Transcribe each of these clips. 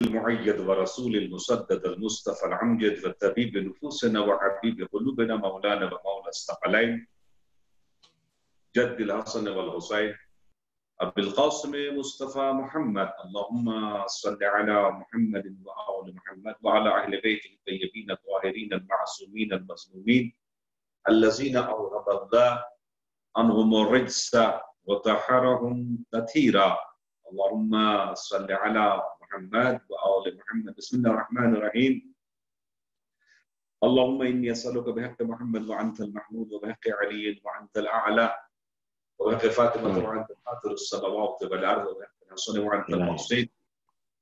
المعيد ورسول المسدد المصطفى العمجد وطبيب نفوسنا وحبيب قلوبنا مولانا ومولى الثقلين جد الحسن والحسين أبي القاسم مصطفى محمد. اللهم صل على محمد وآل محمد وعلى أهل بيته الطيبين الطاهرين المعصومين المظلومين الذين أوهب الله عنهم الرجس وطهرهم تطهيرا. اللهم صل على محمد وآل محمد. بسم الله الرحمن الرحيم. اللهم إني أسألك بحق محمد وأنت المحمود وبحق علي وأنت الأعلى وبحق فاطمة وأنت فاطر السماوات والأرض وبحق الحسن وأنت المحسن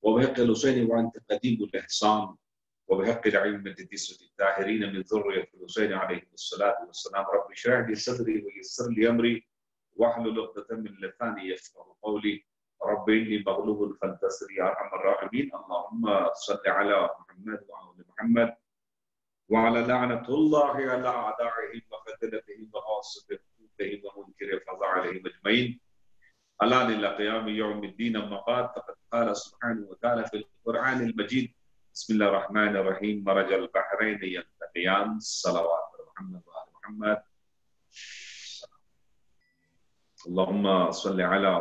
وبحق الحسين وأنت قديم الإحسان وبحق الأئمة التسعة الطاهرين من ذرية الحسين عليهم الصلاة والسلام. رب اشرح لي صدري ويسر لي أمري واحلل عقدة من لساني يفقهوا قولي. رب إني مغلوب فانتصر يا أرحم الراحمين. اللهم صل على محمد وآل محمد وعلى لعنة الله على أعدائهم وقتلتهم وغاصبهم ومنكر فضائلهم أجمعين الآن إلى قيام يوم الدين. أما بعد فقد قال سبحانه وتعالى في القرآن المجيد بسم الله الرحمن الرحيم مرج البحرين يلتقيان صلوات محمد وآل محمد. اللهم صل على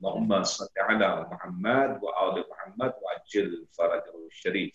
اللهم صل على محمد وآل محمد وعجل فرجه الشريف।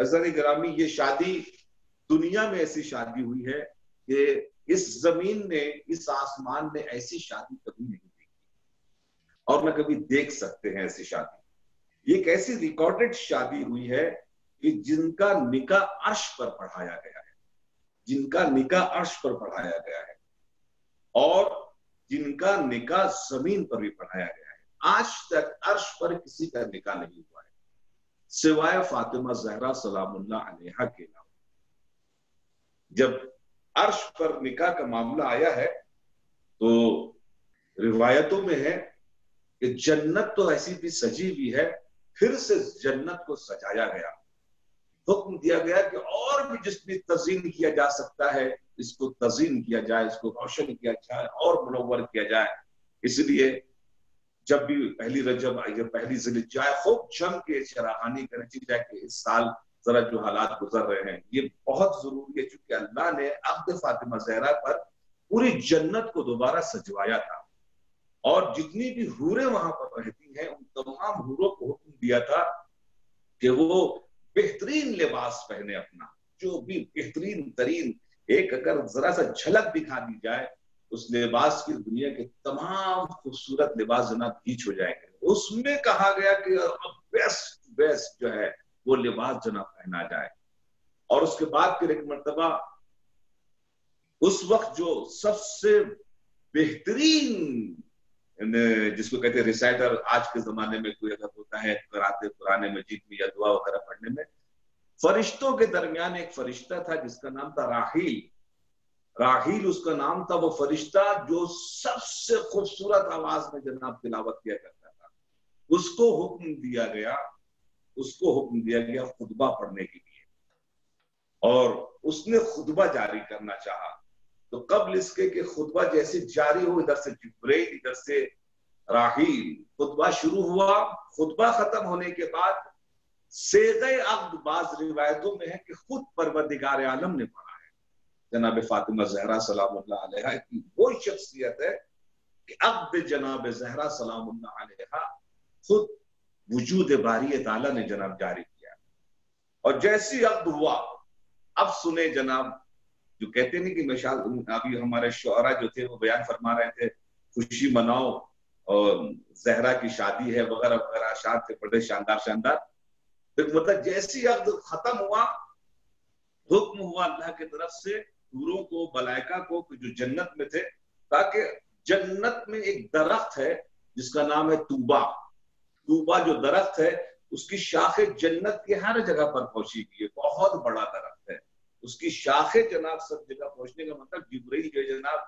عزیزان گرامی یہ شادی دنیا میں ایسی شادی ہوئی ہے کہ اس زمین نے، اس آسمان نے ایسی شادی کبھی نہیں دیکھی اور نہ کبھی دیکھ سکتے ہیں ایسی شادی۔ یہ ایک ایسی ریکارڈڈ شادی ہوئی ہے کہ جن کا نکاح عرش پر پڑھایا گیا ہے، جن کا نکاح عرش پر پڑھایا گیا ہے اور جن کا نکاح زمین پر بھی پڑھایا گیا ہے۔ آج تک عرش پر کسی کا نکاح نہیں ہوا ہے سوائے فاطمہ زہرا سلام اللہ علیہا کے علاوہ۔ جب عرش پر نکاح کا معاملہ آیا ہے تو روایتوں میں ہے کہ جنت تو ایسی بھی سجی ہوئی ہے، پھر سے جنت کو سجایا گیا، حکم دیا گیا کہ اور بھی جس بھی تزئین کیا جا سکتا ہے اس کو تزئین کیا جائے، اس کو روشن کیا جائے اور منور کیا جائے۔ اس لیے جب بھی پہلی رجب آئی، پہلی ذوالحجہ آئے، خوب جم کے چراغانی کریں جائے کہ اس سال ذرا جو حالات گزر رہے ہیں یہ بہت ضروری ہے، چونکہ اللہ نے عقد فاطمہ زہرا پر پوری جنت کو دوبارہ سجوایا تھا اور جتنی بھی حوریں وہاں پر رہتی ہیں ان تمام حوروں کو حکم دیا تھا کہ وہ بہترین لباس پہنے، اپنا جو بھی بہترین ترین ایک اگر ذرا سا جھلک دکھا دی جائے اس لباس کی، دنیا کے تمام خوبصورت لباس جناب گیچ ہو جائیں گے۔ اس میں کہا گیا کہ بیسٹ جو ہے وہ لباس جناب پہنا جائے۔ اور اس کے بعد پھر ایک مرتبہ اس وقت جو سب سے بہترین جس کو کہتے ہیں ریسائٹر آج کے زمانے میں کوئی اگر ہوتا ہے قرأت قرآن مجید میں یا دعا وغیرہ پڑھنے میں، فرشتوں کے درمیان ایک فرشتہ تھا جس کا نام تھا راحیل۔ راحیل اس کا نام تھا، وہ فرشتہ جو سب سے خوبصورت آواز میں جناب تلاوت کیا کرتا تھا۔ اس کو حکم دیا گیا خطبہ پڑھنے کے لیے، اور اس نے خطبہ جاری کرنا چاہا۔ تو قبل اس کے کہ خطبہ جیسے جاری ہو، ادھر سے جبرائیل ادھر سے راحیل، خطبہ شروع ہوا۔ خطبہ ختم ہونے کے بعد صیغہ عقد بعض روایتوں میں ہے کہ خود پروردگار عالم نے پڑھا ہے۔ جناب فاطمہ زہرا سلام اللہ علیہا کی وہ شخصیت ہے کہ عقد جناب زہرا سلام اللہ علیہا خود وجود باری تعالیٰ نے جناب جاری کیا۔ اور جیسی عقد ہوا، اب سنے جناب جو کہتے نہیں کہ مشال، ابھی ہمارے شعراء جو تھے وہ بیان فرما رہے تھے خوشی مناؤ اور زہرا کی شادی ہے وغیرہ وغیرہ، اشعار تھے بڑے شاندار۔ مطلب جیسی عقد ختم ہوا، حکم ہوا اللہ کی طرف سے حوروں کو، ملائکہ کو جو جنت میں تھے، تاکہ جنت میں ایک درخت ہے جس کا نام ہے طوبہ۔ طوبہ جو درخت ہے اس کی شاخیں جنت کی ہر جگہ پر پہنچی گئی ہے، بہت بڑا درخت ہے، اس کی شاخیں جناب سب جگہ پہنچنے کا مطلب جبرائیل جو جناب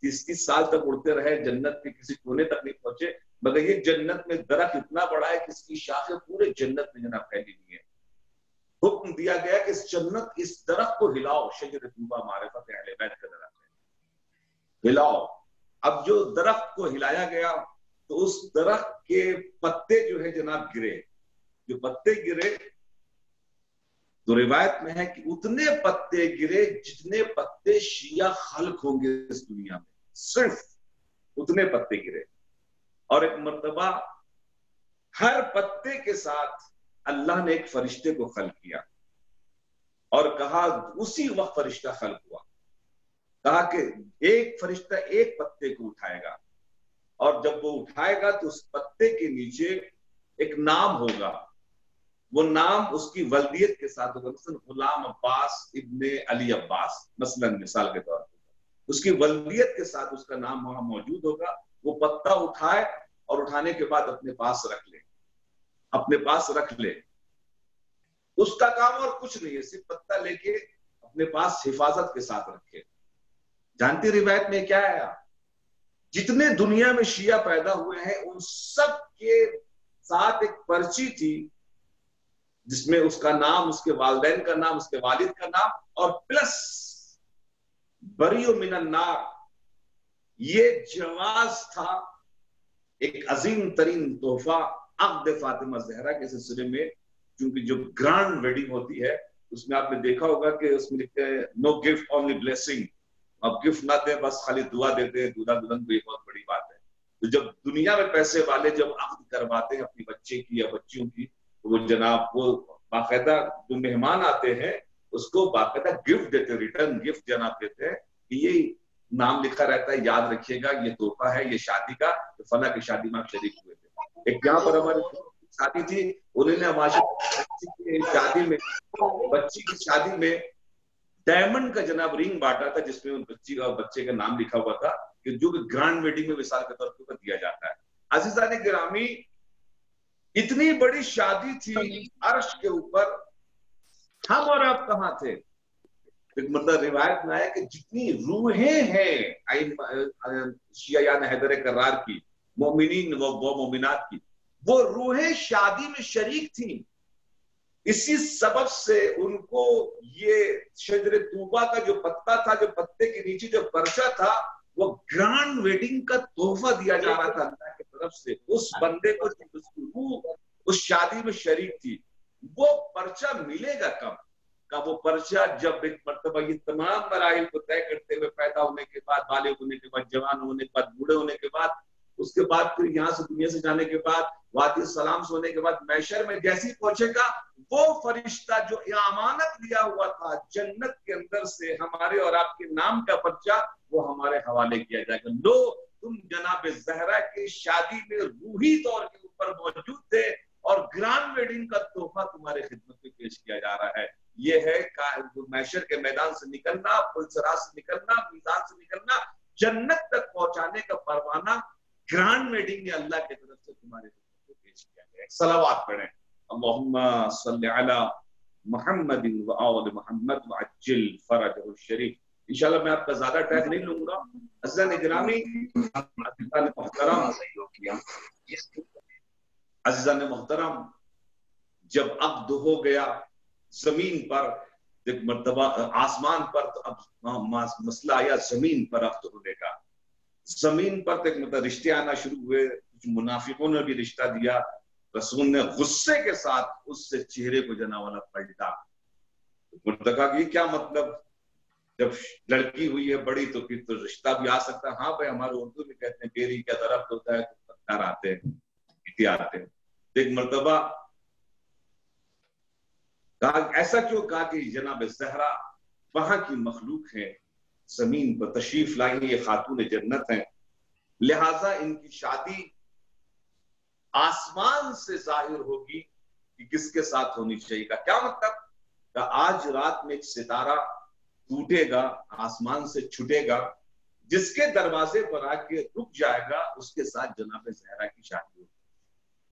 30 سال تک اڑتے رہے، جنت کے کسی کونے تک نہیں پہنچے، مگر یہ جنت میں درخت اتنا بڑا ہے کہ اس کی شاخیں پورے جنت میں جناب پھیلی ہوئی ہیں۔ حکم دیا گیا کہ اس درخت کو ہلاؤ، شجر طوبہ معرفت اہل بیت کا درخت ہے، ہلاؤ۔ اب جو درخت کو ہلایا گیا تو اس درخت کے پتے جو ہے جناب گرے، جو پتے گرے تو روایت میں ہے کہ اتنے پتے گرے جتنے پتے شیعہ خلق ہوں گے اس دنیا میں، صرف اتنے پتے گرے۔ اور ایک مرتبہ ہر پتے کے ساتھ اللہ نے ایک فرشتے کو خلق کیا اور کہا، اسی وقت فرشتہ خلق ہوا، کہا کہ ایک فرشتہ ایک پتے کو اٹھائے گا اور جب وہ اٹھائے گا تو اس پتے کے نیچے ایک نام ہوگا، وہ نام اس کی ولدیت کے ساتھ ہوگا، مثلا غلام عباس ابن علی عباس، مثال کے طور پر اس کی ولدیت کے ساتھ اس کا نام وہاں موجود ہوگا۔ وہ پتا اٹھائے اور اٹھانے کے بعد اپنے پاس رکھ لے، اس کا کام اور کچھ نہیں ہے، صرف پتا لے کے اپنے پاس حفاظت کے ساتھ رکھے۔ جانتی روایت میں کیا ہے؟ جتنے دنیا میں شیعہ پیدا ہوئے ہیں ان سب کے ساتھ ایک پرچی تھی جس میں اس کا نام، اس کے والدین کا نام، اس کے والد کا نام اور پلس بریء من النار، یہ جواز تھا۔ ایک عظیم ترین تحفہ عقد فاطمہ زہرا کے سلسلے میں، کیونکہ جو گرانڈ ویڈنگ ہوتی ہے اس میں آپ نے دیکھا ہوگا کہ اس میں لکھتے ہیں نو گفٹ اونلی بلیسنگ، اب گفٹ نہ دیں بس خالی دعا دیتے ہیں دولہا دلہن کو، یہ بہت بڑی بات ہے۔ تو جب دنیا میں پیسے والے جب عقد کرواتے ہیں اپنی بچے کی یا بچیوں کی، تو وہ جناب وہ باقاعدہ جو مہمان آتے ہیں اس کو باقاعدہ گفٹ دیتے، ریٹرن گفٹ جناب دیتے ہیں کہ یہ نام لکھا رہتا ہے، یاد رکھیے گا یہ تحفہ ہے، یہ شادی کا، فلاں کی شادی میں آپ شریک ہوئے تھے۔ ایک یہاں پر ہماری شادی تھی، انہوں نے ہماری بچی کی شادی میں ڈائمنڈ کا جناب رنگ بانٹا تھا، جس میں بچی کا بچے کا نام لکھا ہوا تھا، کہ جو کہ گرانڈ ویڈنگ میں مثال کے طور پر دیا جاتا ہے۔ عزیزان گرامی، اتنی بڑی شادی تھی عرش کے اوپر، ہم اور آپ کہاں تھے؟ مطلب روایت میں آیا کہ جتنی روحیں ہیں شیعیان حیدر کرار کی، مومنین و مومنات کی، وہ روحیں شادی میں شریک تھیں۔ اسی سبب سے ان کو یہ شجر طوبہ کا جو پتا تھا، جو پتے کے نیچے جو پرچہ تھا، وہ گرانڈ ویڈنگ کا تحفہ دیا جا رہا تھا اللہ کی طرف سے اس بندے کو جس کی روح اس شادی میں شریک تھی۔ وہ پرچہ ملے گا کب؟ کا وہ پرچہ جب ایک مرتبہ یہ تمام مراحل کو طے کرتے ہوئے، پیدا ہونے کے بعد، بالغ ہونے کے بعد، جوان ہونے کے بعد، بوڑھے ہونے کے بعد، اس کے بعد پھر یہاں سے دنیا سے جانے کے بعد، وادی السلام سے ہونے کے بعد، محشر میں جیسے پہنچے گا، وہ فرشتہ جو امانت لیا ہوا تھا جنت کے اندر سے ہمارے اور آپ کے نام کا پرچہ، وہ ہمارے حوالے کیا جائے گا۔ لو تم جناب زہرا کی شادی میں روحی طور کے اوپر موجود تھے اور گرانڈ ویڈنگ کا تحفہ تمہارے خدمت میں پیش کیا جا رہا ہے۔ یہ ہے محشر کے میدان سے نکلنا، پلسرات سے نکلنا، میزان سے نکلنا، جنت تک پہنچانے کا پروانہ گرانڈ ویڈنگ میں اللہ کی طرف سے تمہارے خدمت میں پیش کیا گیا ہے۔ صلوات پڑھیں، اللہم صلی علی محمد و آل محمد وعجل فرجہ الشریف۔ انشاءاللہ میں آپ کا زیادہ ٹائم نہیں لوں گا۔ عزیزان گرامی، عزیزان محترم، جب عقد ہو گیا زمین پر، ایک مرتبہ آسمان پر، تو اب مسئلہ آیا زمین پر عقد ہونے کا۔ زمین پر ایک مطلب رشتے آنا شروع ہوئے، کچھ منافقوں نے بھی رشتہ دیا۔ رسول نے غصے کے ساتھ اس سے چہرے کو جنا والا پلٹا، کہا کہ یہ کیا مطلب، جب لڑکی ہوئی ہے بڑی تو پھر تو رشتہ بھی آ سکتا ہے۔ ہاں بھائی، ہمارے اردو میں کہتے ہیں بیری کا درخت ہوتا ہے تو پتھر آتے ہیں، گٹی آتے ہیں۔ ایک مرتبہ کہا ایسا کیوں؟ کہا کہ جناب زہرا وہاں کی مخلوق ہے، زمین پر تشریف لائیں، یہ خاتون جنت ہیں، لہٰذا ان کی شادی آسمان سے ظاہر ہوگی کہ کس کے ساتھ ہونی چاہیے۔ کا کیا مطلب؟ کہ آج رات میں ایک ستارہ ٹوٹے گا، آسمان سے چھٹے گا، جس کے دروازے پر آ کے رک جائے گا، اس کے ساتھ جناب زہرا کی شادی ہوگی۔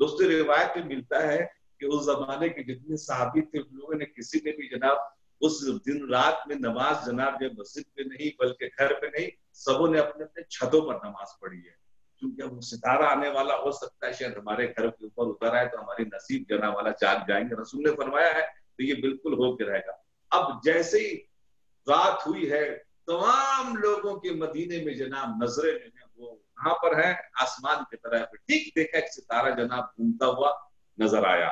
دوستو، روایت میں ملتا ہے کہ اس زمانے کے جتنے صحابی تھے، ان لوگوں نے کسی نے بھی جناب اس دن رات میں نماز جناب جو مسجد پہ نہیں بلکہ گھر پہ نہیں، سبوں نے اپنے اپنے چھتوں پر نماز پڑھی ہے، کیونکہ وہ ستارہ آنے والا ہو سکتا ہے شاید ہمارے گھر کے اوپر اتر آئے تو ہماری نصیب جنا والا جاگ جائیں گے۔ رسول نے فرمایا ہے تو یہ بالکل ہو کے رہے گا۔ اب جیسے ہی رات ہوئی ہے، تمام لوگوں کے مدینے میں جناب نظریں جو ہیں وہ کہاں پر ہیں؟ آسمان کی طرف۔ ٹھیک دیکھا ایک ستارہ جناب گھومتا ہوا نظر آیا۔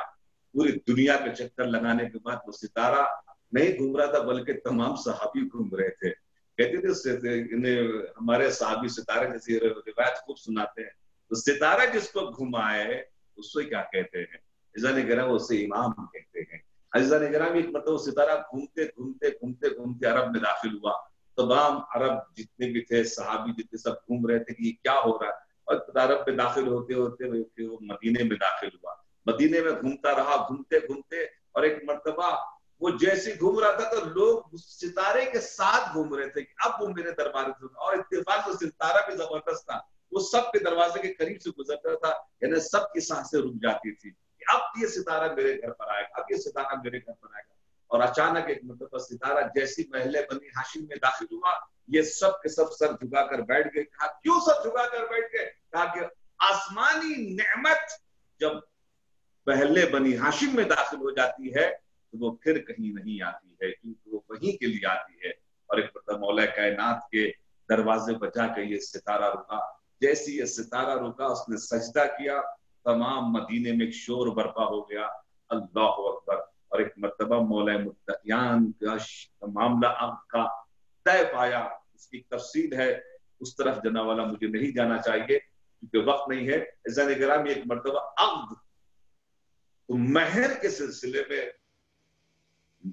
پوری دنیا کا چکر لگانے کے بعد وہ ستارہ نہیں گھوم رہا تھا بلکہ تمام صحابی گھوم رہے تھے۔ کہتے تھے ہمارے صحابی ستارے جیسی روایت خوب سناتے ہیں، تو ستارہ جس کو گھمائے اس کو کیا کہتے ہیں؟ عزیزان گرامی، اسے امام کہتے ہیں۔ عزیزان گرامی، ایک مطلب وہ ستارہ گھومتے گھومتے گھومتے گھومتے عرب میں داخل ہوا۔ تمام عرب جتنے بھی تھے، صحابی جتنے، سب گھوم رہے تھے کہ یہ کیا ہو رہا ہے، اور عرب میں داخل ہوتے ہوتے وہ مدینے میں داخل ہوا۔ مدینے میں گھومتا رہا، گھومتے گھومتے، اور ایک مرتبہ وہ جیسے گھوم رہا تھا تو لوگ ستارے کے ساتھ گھوم رہے تھے کہ اب وہ میرے دربار سے، اور اتفاق سے ستارہ بھی زبردست تھا، وہ سب کے دروازے کے قریب سے گزرتا تھا، یعنی سب کی سانسیں رک جاتی تھی کہ اب یہ ستارہ میرے گھر پر آئے گا، اب یہ ستارہ میرے گھر پر آئے گا۔ اور اچانک ایک مرتبہ ستارہ جیسی محلے بنی ہاشم میں داخل ہوا، یہ سب کے سب سر جھکا کر بیٹھ گئے۔ کہا کیوں سر جھکا کر بیٹھ گئے؟ کہا کہ آسمانی نعمت جب پہلے بنی ہاشم میں داخل ہو جاتی ہے تو وہ پھر کہیں نہیں آتی ہے، کیونکہ وہ وہیں کے لیے آتی ہے۔ اور ایک مرتبہ مولا کائنات کے دروازے پر جا کے یہ ستارہ رکا۔ جیسی یہ ستارہ رکا، اس نے سجدہ کیا، تمام مدینے میں ایک شور برپا ہو گیا، اللہ اکبر۔ اور ایک مرتبہ مولا متقیان کا معاملہ عقد کا طے پایا۔ اس کی تفصیل ہے، اس طرف جانا والا مجھے نہیں جانا چاہیے کیونکہ وقت نہیں ہے۔ عزیزان گرامی، ایک مرتبہ عقد تو مہر کے سلسلے میں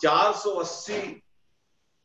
480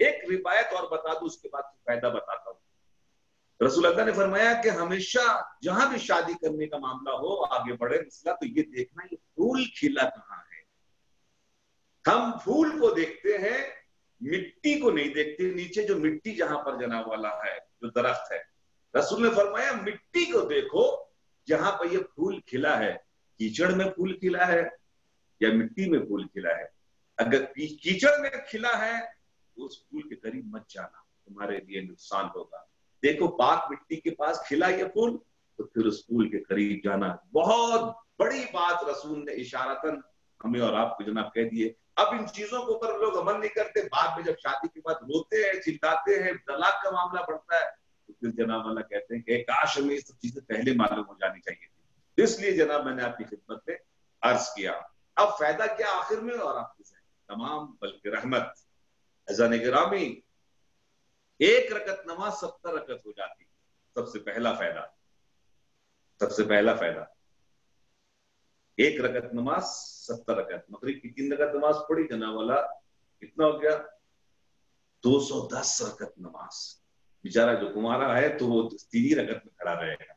ایک روایت اور بتا دوں اس کے بعد فائدہ بتاتا ہوں. رسول اللہ نے فرمایا کہ ہمیشہ جہاں بھی شادی کرنے کا معاملہ ہو، آگے بڑھے مسئلہ، تو یہ دیکھنا یہ پھول کھلا کہاں ہے. ہم پھول کو دیکھتے ہیں، مٹی کو نہیں دیکھتے. نیچے جو مٹی جہاں پر جناب والا ہے، جو درخت ہے، رسول نے فرمایا مٹی کو دیکھو جہاں پر یہ پھول کھلا ہے. کیچڑ میں پھول کھلا ہے یا مٹی میں پھول کھلا ہے؟ اگر کیچڑ میں کھلا ہے تو اس پھول کے قریب مت جانا، تمہارے لیے نقصان ہوگا. دیکھو پاک مٹی کے پاس کھلا یہ پھول تو پھر اس پھول کے قریب جانا. بہت بڑی بات رسول نے اشارتاً ہمیں اور آپ کو جناب کہہ دیے. اب ان چیزوں کے اوپر لوگ عمل نہیں کرتے. بعد میں جب شادی کے بعد روتے ہیں، چلاتے ہیں، طلاق کا معاملہ بڑھتا ہے، تو پھر جناب اللہ کہتے ہیں کہ کاش ہمیں یہ سب چیزیں پہلے معلوم ہو جانی چاہیے تھی. اس لیے جناب میں نے آپ کی خدمت میں عرض کیا. اب فائدہ کیا آخر میں اور آپ کے تمام بلکہ رحمت. عزیزان گرامی، ایک رکعت نماز 70 رکعت ہو جاتی. سب سے پہلا فائدہ ایک رکعت نماز 70 رکعت. مغرب کی 3 رکعت نماز پڑھی جناب والا کتنا ہو گیا؟ 210 رکعت نماز. بیچارہ جو کمارا ہے تو وہ 3 رکعت میں کھڑا رہے گا،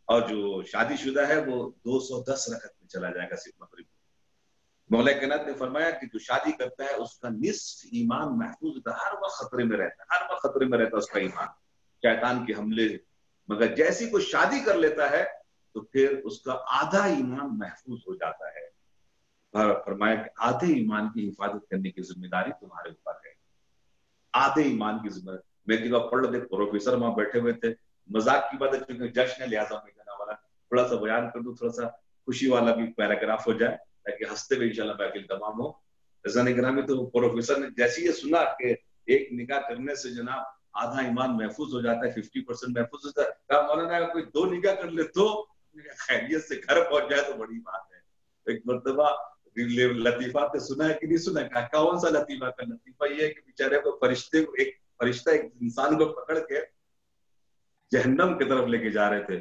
اور جو شادی شدہ ہے وہ 210 رکعت میں چلا جائے گا صرف مغرب. مولا کائنات نے فرمایا کہ جو شادی کرتا ہے اس کا نصف ایمان محفوظ ہوتا ہے. ہر وقت خطرے میں رہتا ہے، ہر وقت خطرے میں رہتا ہے اس کا ایمان شیطان کے حملے. مگر جیسی کوئی شادی کر لیتا ہے تو پھر اس کا آدھا ایمان محفوظ ہو جاتا ہے. فرمایا کہ آدھے ایمان کی حفاظت کرنے کی ذمہ داری تمہارے اوپر ہے. آدھے ایمان کی ذمہ داری. میں ایک بار پڑھ لیتے، پروفیسر وہاں بیٹھے ہوئے تھے. مذاق کی بات ہے چونکہ جشن ہے لہٰذا میں کہنا والا تھوڑا سا بیان کر دوں، تھوڑا سا خوشی والا بھی پیراگراف ہو جائے تاکہ ہنستے ہوئے انشاءاللہ محفل تمام ہو. عزیزان گرامی، تو پروفیسر نے جیسے یہ سنا کہ ایک نکاح کرنے سے جناب آدھا ایمان محفوظ ہو جاتا ہے، 50% محفوظ ہوتا ہے، کہا مولانا اگر کوئی 2 نکاح کر لے تو خیریت سے گھر پہنچ جائے تو بڑی بات ہے. ایک مرتبہ لطیفہ تو سنا ہے کہ نہیں سنا؟ کہا کون سا لطیفہ؟ کا لطیفہ یہ ہے کہ بیچارے کو ایک فرشتہ ایک انسان کو پکڑ کے جہنم کی طرف لے کے جا رہے تھے.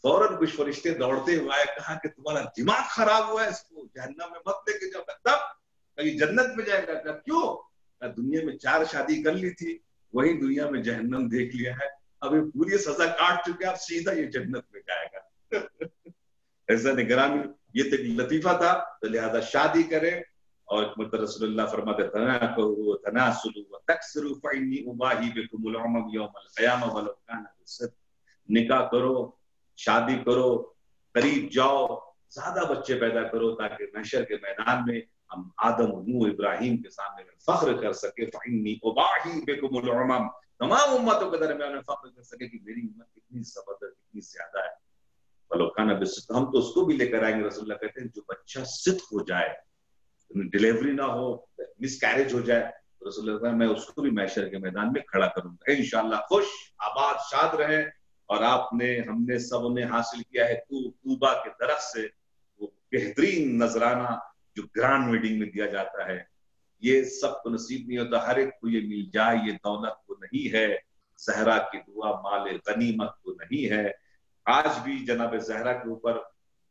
فوراً کچھ فرشتے دوڑتے ہوئے آئے، کہا کہ تمہارا دماغ خراب ہوا ہے، اس کو جہنم میں مت لے کے جاؤ. تب کہیں جنت میں جائے گا. کہا کیوں؟ کہا دنیا میں 4 شادی کر لی تھی، وہی دنیا میں جہنم دیکھ لیا ہے، اب یہ پوری سزا کاٹ چکے، اب سیدھا یہ جنت میں جائے گا. ایسا نگرانی یہ تو لطیفہ تھا. تو لہذا شادی کرے. اور رسول اللہ فرماتے تناکحوا تناسلوا وتکثروا فإنی اباہی بکم الامم یوم القیامہ ولو کان بالصدق. نکاح کرو، شادی کرو، قریب جاؤ، زیادہ بچے پیدا کرو تاکہ محشر کے میدان میں ہم آدم و نوح ابراہیم کے سامنے فخر کر سکے. فإنی اباہی بکم الامم، تمام امتوں کے درمیان میں فخر کر سکے کہ میری امت کتنی زبردست، کتنی زیادہ ہے. ہم تو اس کو بھی لے کر آئیں گے. رسول اللہ کہتے ہیں جو بچہ صدق ہو جائے، ڈیلیوری نہ ہو، مس کیریج ہو جائے، تو رسول اللہ کہتے ہیں میں اس کو بھی محشر کے میدان میں کھڑا کروں گا. انشاءاللہ خوش آباد شاد رہیں. اور آپ نے، ہم نے سب نے حاصل کیا ہے طوبہ کے درخت سے وہ بہترین نذرانہ جو گرانڈ ویڈنگ میں دیا جاتا ہے. یہ سب کو نصیب نہیں ہوتا، ہر ایک کو یہ مل جائے. یہ دولت کو نہیں ہے، زہرا کی دعا مال غنیمت کو نہیں ہے. آج بھی جناب زہرا کے اوپر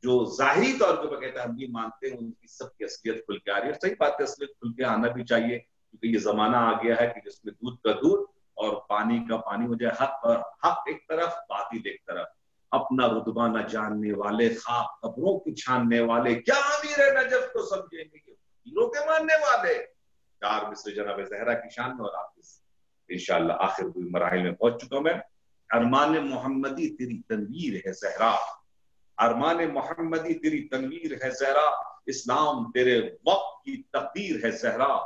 جو ظاہری طور پہ کہتا ہے ہم بھی مانتے ہیں، ان کی سب کی اصلیت کھل کے آ رہی ہے. صحیح بات ہے، اصلیت کھل کے آنا بھی چاہیے، کیونکہ یہ زمانہ آ گیا ہے کہ جس میں دودھ کا دودھ اور پانی کا پانی ہو جائے. حق ایک طرف، باطل ایک طرف. اپنا رتبہ نہ جاننے والے، خواب قبروں کی چھاننے والے، کیا امیر نجف کو سمجھیں گے ہیروں کے ماننے والے. 4 مصر جناب زہرا کی شان میں. اور آپ انشاءاللہ آخر کوئی مراحل میں پہنچ چکا ہوں میں. ارمان محمدی تیری تنویر ہے زہرا، ارمان محمدی تیری تنویر ہے زہرا، اسلام تیرے وقت کی تقدیر ہے زہرا.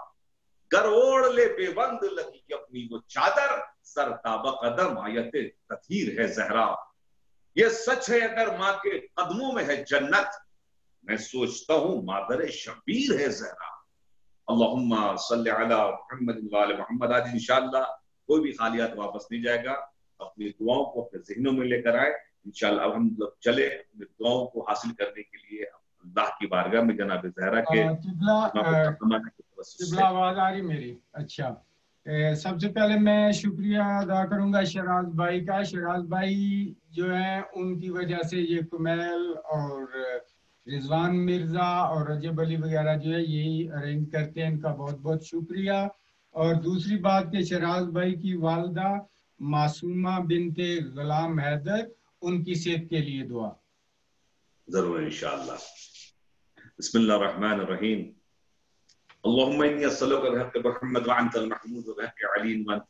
گر اوڑ لے بے بند لگی اپنی وہ چادر، سر تابہ قدم آیت تطہیر ہے زہرا. یہ سچ ہے اگر ماں کے قدموں میں ہے جنت، میں سوچتا ہوں مادر شبیر ہے زہرا. اللہم صلی علی محمد وآل محمد. آج انشاءاللہ کوئی بھی خالیات واپس نہیں جائے گا. اپنی دعاؤں کو اپنے ذہنوں میں لے کر آئے. انشاءاللہ اب ہم لوگ چلے اپنی دعاؤں کو حاصل کرنے کے لیے اللہ کی بارگاہ میں جناب زہرا کے. قبلہ آواز آ رہی میری؟ اچھا. سب سے پہلے میں شکریہ ادا کروں گا شیراز بھائی کا. شیراز بھائی جو ہیں ان کی وجہ سے یہ کمیل اور رضوان مرزا اور رجب علی وغیرہ جو ہے یہی ارینج کرتے ہیں. ان کا بہت بہت شکریہ. اور دوسری بات کہ شہراز بھائی کی والدہ معصومہ بنت غلام حیدر، ان کی صحت کے لیے دعا. ضرور انشاءاللہ. بسم اللہ الرحمن الرحیم. اللهم إني أسألك بحق محمد وأنت المحمود وبحق علي وأنت